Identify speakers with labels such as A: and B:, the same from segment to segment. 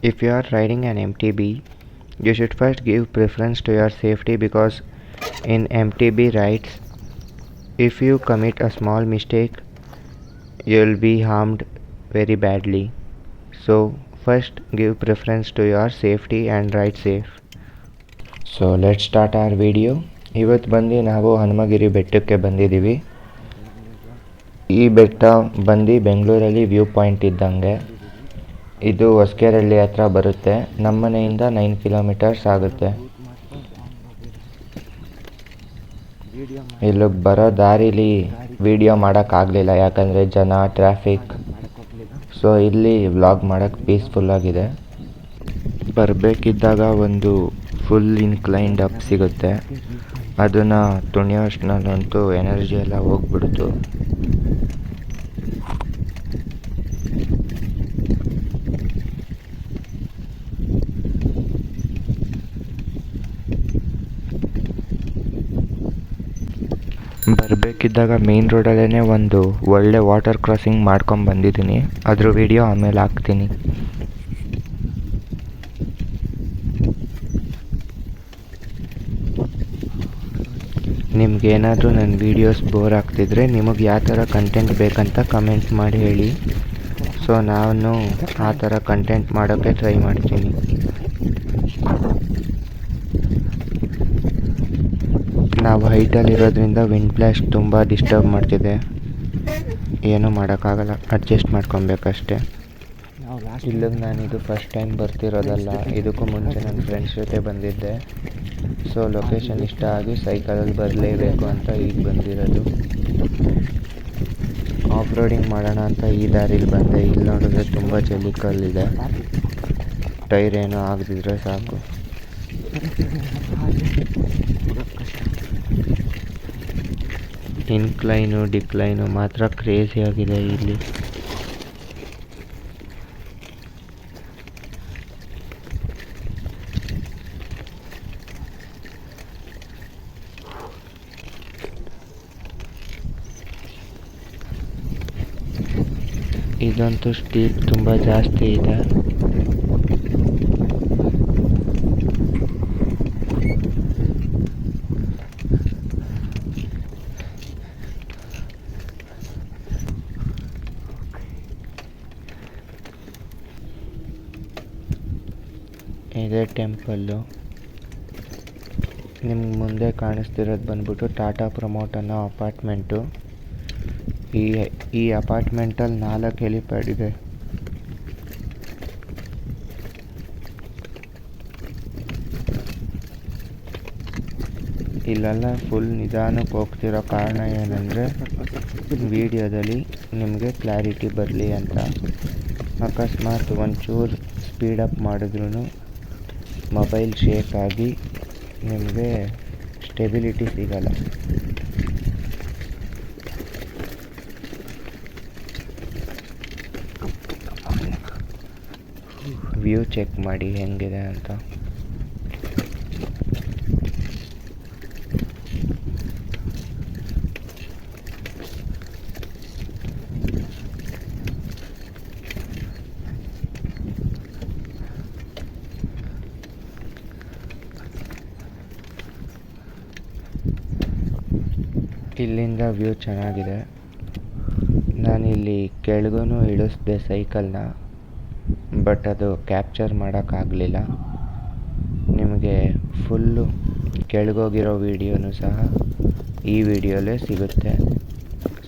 A: If you are riding an MTB, you should first give preference to your safety because in MTB rides, if you commit a small mistake, you'll be harmed very badly. So, first give preference to your safety and ride safe. So let start our video. ಇವತ್ತು ಬಂದು ನಾವು ಹನುಮಗಿರಿ ಬೆಟ್ಟಕ್ಕೆ ಬಂದಿದ್ದೀವಿ. ಈ ಬೆಟ್ಟ ಬಂದು ಬೆಂಗಳೂರಲ್ಲಿ view point ಇದ್ದಂಗೆ. ಇದು ಹೊಸಕೆರಳ್ಳಿ ಹತ್ರ ಬರುತ್ತೆ. ನಮ್ಮ ಮನೆಯಿಂದ 9 ಕಿಲೋಮೀಟರ್ಸ್ ಆಗುತ್ತೆ. ಇಲ್ಲಿಗೆ ಬರೋ ದಾರಿಲಿ ವಿಡಿಯೋ ಮಾಡೋಕ್ಕಾಗಲಿಲ್ಲ, ಯಾಕಂದರೆ ಜನ, ಟ್ರಾಫಿಕ್. ಸೊ ಇಲ್ಲಿ ವ್ಲಾಗ್ ಮಾಡೋಕ್ಕೆ ಪೀಸ್ಫುಲ್ಲಾಗಿದೆ. ಬರಬೇಕಿದ್ದಾಗ ಒಂದು ಫುಲ್ ಇನ್ಕ್ಲೈನ್ಡ್ ಅಪ್ ಸಿಗುತ್ತೆ. ಅದನ್ನು ತುಣಿಯೋಷ್ಟರಲ್ಲಂತೂ ಎನರ್ಜಿ ಎಲ್ಲ ಹೋಗ್ಬಿಡ್ತು. ಬರಬೇಕಿದ್ದಾಗ ಮೇನ್ ರೋಡಲ್ಲೇ ಒಂದು ಒಳ್ಳೆ ವಾಟರ್ ಕ್ರಾಸಿಂಗ್ ಮಾಡ್ಕೊಂಡು ಬಂದಿದ್ದೀನಿ. ಅದ್ರ ವಿಡಿಯೋ ಆಮೇಲೆ ಹಾಕ್ತೀನಿ. ನಿಮ್ಗೇನಾದರೂ ನನ್ನ ವೀಡಿಯೋಸ್ ಬೋರ್ ಆಗ್ತಿದ್ರೆ ನಿಮಗೆ ಯಾವ ಥರ ಕಂಟೆಂಟ್ ಬೇಕಂತ ಕಮೆಂಟ್ ಮಾಡಿ ಹೇಳಿ. ಸೊ ನಾನು ಆ ಥರ ಕಂಟೆಂಟ್ ಮಾಡೋಕ್ಕೆ ಟ್ರೈ ಮಾಡ್ತೀನಿ. ನಾವು ಹೈಟಲ್ಲಿರೋದ್ರಿಂದ ವಿಂಡ್ ಬ್ಲಾಸ್ಟ್ ತುಂಬ ಡಿಸ್ಟರ್ಬ್ ಮಾಡ್ತಿದೆ. ಏನೂ ಮಾಡೋಕ್ಕಾಗಲ್ಲ, ಅಡ್ಜಸ್ಟ್ ಮಾಡ್ಕೊಬೇಕಷ್ಟೆ. ಇಲ್ಲಿಗೆ ನಾನಿದು ಫಸ್ಟ್ ಟೈಮ್ ಬರ್ತಿರೋದಲ್ಲ. ಇದಕ್ಕೂ ಮುಂಚೆ ನನ್ನ ಫ್ರೆಂಡ್ಸ್ ಜೊತೆ ಬಂದಿದ್ದೆ. ಸೊ ಲೊಕೇಶನ್ ಇಷ್ಟ ಆಗಿ ಸೈಕಲಲ್ಲಿ ಬರಲೇಬೇಕು ಅಂತ ಈಗ ಬಂದಿರೋದು. ಆಫ್ ರೋಡಿಂಗ್ ಮಾಡೋಣ ಅಂತ ಈ ದಾರಿಲಿ ಬಂದೆ. ಇಲ್ಲಿ ನೋಡಿದ್ರೆ ತುಂಬ ಜಲ್ಲಿಕಲ್ಲಿದೆ. ಟೈರ್ ಏನೋ ಆಗದಿದ್ರೆ ಸಾಕು. ಇನ್ಕ್ಲೈನು ಡಿಕ್ಲೈನು ಮಾತ್ರ ಕ್ರೇಜಿಯಾಗಿದೆ ಇಲ್ಲಿ. ಇದಂತೂ ಸ್ಟೀಪ್ ತುಂಬ ಜಾಸ್ತಿ ಇದೆ. ಇದೇ ಟೆಂಪಲ್ಲು. ನಿಮ್ಗೆ ಮುಂದೆ ಕಾಣಿಸ್ತಿರೋದು ಬಂದ್ಬಿಟ್ಟು ಟಾಟಾ ಪ್ರಮೋಟ್ ಅನ್ನೋ ಅಪಾರ್ಟ್ಮೆಂಟು. ಈ ಅಪಾರ್ಟ್ಮೆಂಟಲ್ಲಿ 4 ಹೆಲಿಪ್ಯಾಡ್ ಇದೆ. ಇಲ್ಲೆಲ್ಲ ಫುಲ್ ನಿಧಾನಕ್ಕೆ ಹೋಗ್ತಿರೋ ಕಾರಣ ಏನಂದರೆ ವಿಡಿಯೋದಲ್ಲಿ ನಿಮಗೆ ಕ್ಲಾರಿಟಿ ಬರಲಿ ಅಂತ. ಅಕಸ್ಮಾತ್ ಒಂಚೂರು ಸ್ಪೀಡಪ್ ಮಾಡಿದ್ರೂ ಮೊಬೈಲ್ ಶೇಕ್ ಆಗಿ ನಿಮಗೆ ಸ್ಟೆಬಿಲಿಟಿ ಸಿಗಲ್ಲ. ವ್ಯೂ ಚೆಕ್ ಮಾಡಿ ಹೆಂಗಿದೆ ಅಂತ. ಇಲ್ಲಿಂದ ವ್ಯೂ ಚೆನ್ನಾಗಿದೆ. ನಾನಿಲ್ಲಿ ಕೆಳಗೂ ಇಳಿಸ್ದೆ ಸೈಕಲ್ನ, ಬಟ್ ಅದು ಕ್ಯಾಪ್ಚರ್ ಮಾಡೋಕ್ಕಾಗಲಿಲ್ಲ. ನಿಮಗೆ ಫುಲ್ಲು ಕೆಳಗೋಗಿರೋ ವೀಡಿಯೋನೂ ಸಹ ಈ ವಿಡಿಯೋಲೇ ಸಿಗುತ್ತೆ.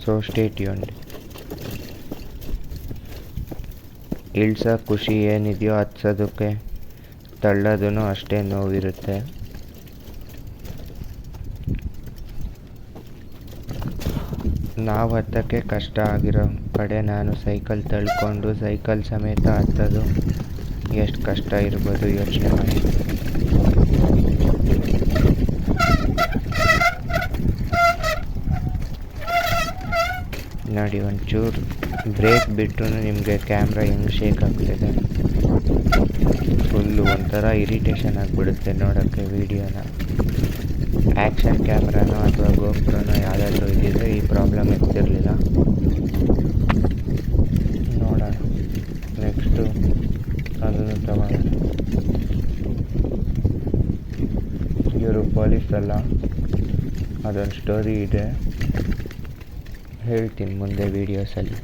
A: So stay tuned. ಇಳಿಸೋ ಖುಷಿ ಏನಿದೆಯೋ ಹತ್ಸೋದಕ್ಕೆ ತಳ್ಳೋದೂ ಅಷ್ಟೇ ನೋವಿರುತ್ತೆ. ನಾವು ಹತ್ತೋಕ್ಕೆ ಕಷ್ಟ ಆಗಿರೋ ಕಡೆ ನಾನು ಸೈಕಲ್ ತಳ್ಕೊಂಡು ಸೈಕಲ್ ಸಮೇತ ಹತ್ತೋದು ಎಷ್ಟು ಕಷ್ಟ ಇರ್ಬೋದು ಯೋಚನೆ ಮಾಡಿ. ನೋಡಿ, ಒಂಚೂರು ಬ್ರೇಕ್ ಬಿಟ್ಟರು ನಿಮಗೆ ಕ್ಯಾಮ್ರಾ ಹೆಂಗೆ ಶೇಕ್ ಆಗ್ತಿದೆ. ಫುಲ್ಲು ಒಂಥರ ಇರಿಟೇಷನ್ ಆಗಿಬಿಡುತ್ತೆ ನೋಡೋಕ್ಕೆ ವೀಡಿಯೋನ. ಆ್ಯಕ್ಷನ್ ಕ್ಯಾಮ್ರಾನೋ ಅಥವಾ ಗೋಪ್ರೋನೋ ಯಾವುದಾದ್ರೂ ಇದ್ದಿದ್ರೆ ಈ ಪ್ರಾಬ್ಲಮ್ ಇರ್ತಿರಲಿಲ್ಲ. ನೋಡೋಣ ನೆಕ್ಸ್ಟು ಅದನ್ನು ತಗೊಂಡು ಪೊಲೀಸ್ ಅಲ್ಲ, ಅದೊಂದು ಸ್ಟೋರಿ ಇದೆ, ಹೇಳ್ತೀನಿ ಮುಂದೆ ವೀಡಿಯೋಸಲ್ಲಿ.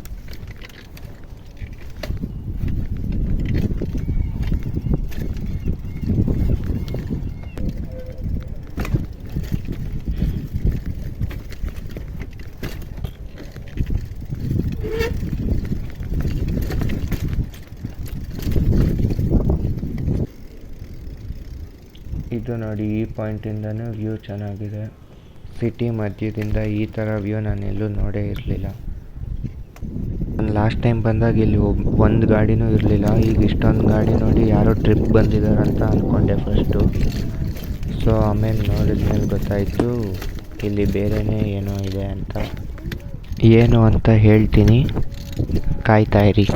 A: ಇದು ನೋಡಿ, ಈ ಪಾಯಿಂಟಿಂದನೂ ವ್ಯೂ ಚೆನ್ನಾಗಿದೆ. ಸಿಟಿ ಮಧ್ಯದಿಂದ ಈ ಥರ ವ್ಯೂ ನಾನು ಎಲ್ಲೂ ನೋಡೇ ಇರಲಿಲ್ಲ. ನಾನು ಲಾಸ್ಟ್ ಟೈಮ್ ಬಂದಾಗ ಇಲ್ಲಿ ಒಂದು ಗಾಡಿನೂ ಇರಲಿಲ್ಲ. ಈಗ ಇಷ್ಟೊಂದು ಗಾಡಿ ನೋಡಿ ಯಾರೋ ಟ್ರಿಪ್ ಬಂದಿದ್ದಾರಂತ ಅಂದ್ಕೊಂಡೆ ಫಸ್ಟು. ಸೊ ಆಮೇಲೆ ನೋಡಿದ್ಮೇಲೆ ಗೊತ್ತಾಯಿತು ಇಲ್ಲಿ ಬೇರೆಯೇ ಏನೋ ಇದೆ ಅಂತ. ಏನು ಅಂತ ಹೇಳ್ತೀನಿ, ಕಾಯ್ತಾ ಇರಿ.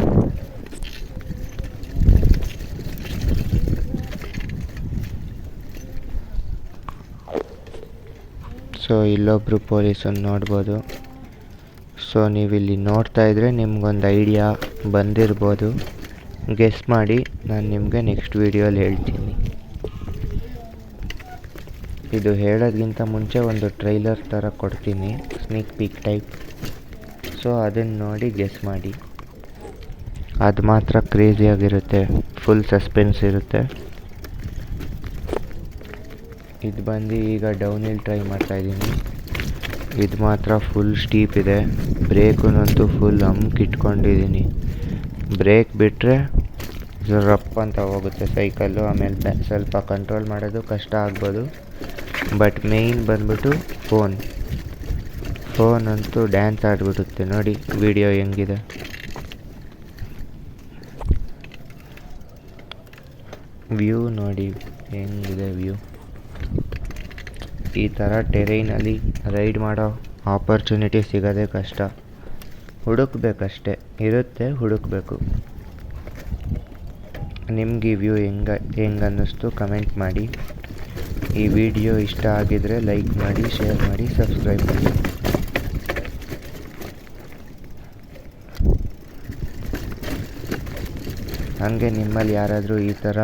A: ಸೊ ಇಲ್ಲೊಬ್ಬರು ಪೊಲೀಸನ್ನು ನೋಡ್ಬೋದು. ಸೊ ನೀವಿಲ್ಲಿ ನೋಡ್ತಾ ಇದ್ದರೆ ನಿಮ್ಗೊಂದು ಐಡಿಯಾ ಬಂದಿರ್ಬೋದು. ಗೆಸ್ ಮಾಡಿ, ನಾನು ನಿಮಗೆ ನೆಕ್ಸ್ಟ್ ವೀಡಿಯೋಲಿ ಹೇಳ್ತೀನಿ. ಇದು ಹೇಳೋದ್ಕಿಂತ ಮುಂಚೆ ಒಂದು ಟ್ರೈಲರ್ ಥರ ಕೊಡ್ತೀನಿ, ಸ್ನೀಕ್ ಪೀಕ್ ಟೈಪ್. ಸೊ ಅದನ್ನು ನೋಡಿ ಗೆಸ್ ಮಾಡಿ. ಅದು ಮಾತ್ರ ಕ್ರೇಜಿಯಾಗಿರುತ್ತೆ, ಫುಲ್ ಸಸ್ಪೆನ್ಸ್ ಇರುತ್ತೆ. ಇದು ಬಂದು ಈಗ ಡೌನ್ ಹಿಲ್ ಟ್ರೈ ಮಾಡ್ತಾಯಿದ್ದೀನಿ. ಇದು ಮಾತ್ರ ಫುಲ್ ಸ್ಟೀಪ್ ಇದೆ. ಬ್ರೇಕನ್ನಂತೂ ಫುಲ್ ಇಟ್ಕೊಂಡಿದ್ದೀನಿ. ಬ್ರೇಕ್ ಬಿಟ್ಟರೆ ರಪ್ ಅಂತ ಹೋಗುತ್ತೆ ಸೈಕಲ್ಲು. ಆಮೇಲೆ ಸ್ವಲ್ಪ ಕಂಟ್ರೋಲ್ ಮಾಡೋದು ಕಷ್ಟ ಆಗ್ಬೋದು. ಬಟ್ ಮೇಯ್ನ್ ಬಂದ್ಬಿಟ್ಟು ಫೋನ್ ಅಂತೂ ಡ್ಯಾನ್ಸ್ ಆಡಿಬಿಡುತ್ತೆ. ನೋಡಿ ವಿಡಿಯೋ ಹೆಂಗಿದೆ. ವ್ಯೂ ನೋಡಿ ಹೆಂಗಿದೆ ವ್ಯೂ. ಈ ಥರ ಟೆರೈನಲ್ಲಿ ರೈಡ್ ಮಾಡೋ ಆಪರ್ಚುನಿಟಿ ಸಿಗೋದೇ ಕಷ್ಟ. ಹುಡುಕ್ಬೇಕಷ್ಟೆ, ಇರುತ್ತೆ, ಹುಡುಕಬೇಕು. ನಿಮ್ಗೆ ಈ ವ್ಯೂ ಹೆಂಗೆ ಅನ್ನಿಸ್ತು ಕಮೆಂಟ್ ಮಾಡಿ. ಈ ವಿಡಿಯೋ ಇಷ್ಟ ಆಗಿದರೆ ಲೈಕ್ ಮಾಡಿ, ಶೇರ್ ಮಾಡಿ, ಸಬ್ಸ್ಕ್ರೈಬ್ ಮಾಡಿ. ಹಾಗೆ ನಿಮ್ಮಲ್ಲಿ ಯಾರಾದರೂ ಈ ಥರ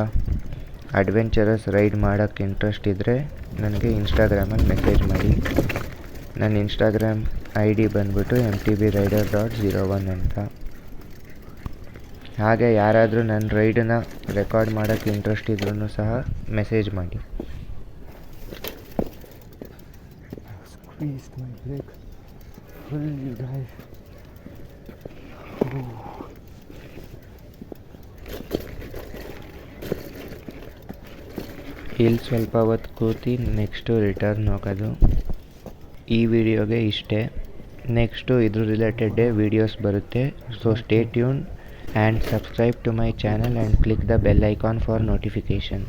A: ಅಡ್ವೆಂಚರಸ್ ರೈಡ್ ಮಾಡೋಕ್ಕೆ ಇಂಟ್ರೆಸ್ಟ್ ಇದ್ದರೆ ನನಗೆ ಇನ್ಸ್ಟಾಗ್ರಾಮಲ್ಲಿ ಮೆಸೇಜ್ ಮಾಡಿ. ನನ್ನ ಇನ್ಸ್ಟಾಗ್ರಾಮ್ ID ಬಂದ್ಬಿಟ್ಟು mtbrider.01 ಅಂತ. ಹಾಗೆ ಯಾರಾದರೂ ನನ್ನ ರೈಡನ್ನು ರೆಕಾರ್ಡ್ ಮಾಡೋಕ್ಕೆ ಇಂಟ್ರೆಸ್ಟ್ ಇದ್ರೂ ಸಹ ಮೆಸೇಜ್ ಮಾಡಿ. ಇಲ್ಲಿ ಸ್ವಲ್ಪ ಹೊತ್ತು ಕೂತಿ ನೆಕ್ಸ್ಟು ರಿಟರ್ನ್ ಹೋಗೋದು. ಈ ವಿಡಿಯೋಗೆ ಇಷ್ಟೇ. ನೆಕ್ಸ್ಟು ಇದ್ರ ರಿಲೇಟೆಡ್ಡೇ ವೀಡಿಯೋಸ್ ಬರುತ್ತೆ. So stay tune and subscribe to my channel and click the bell icon for notification.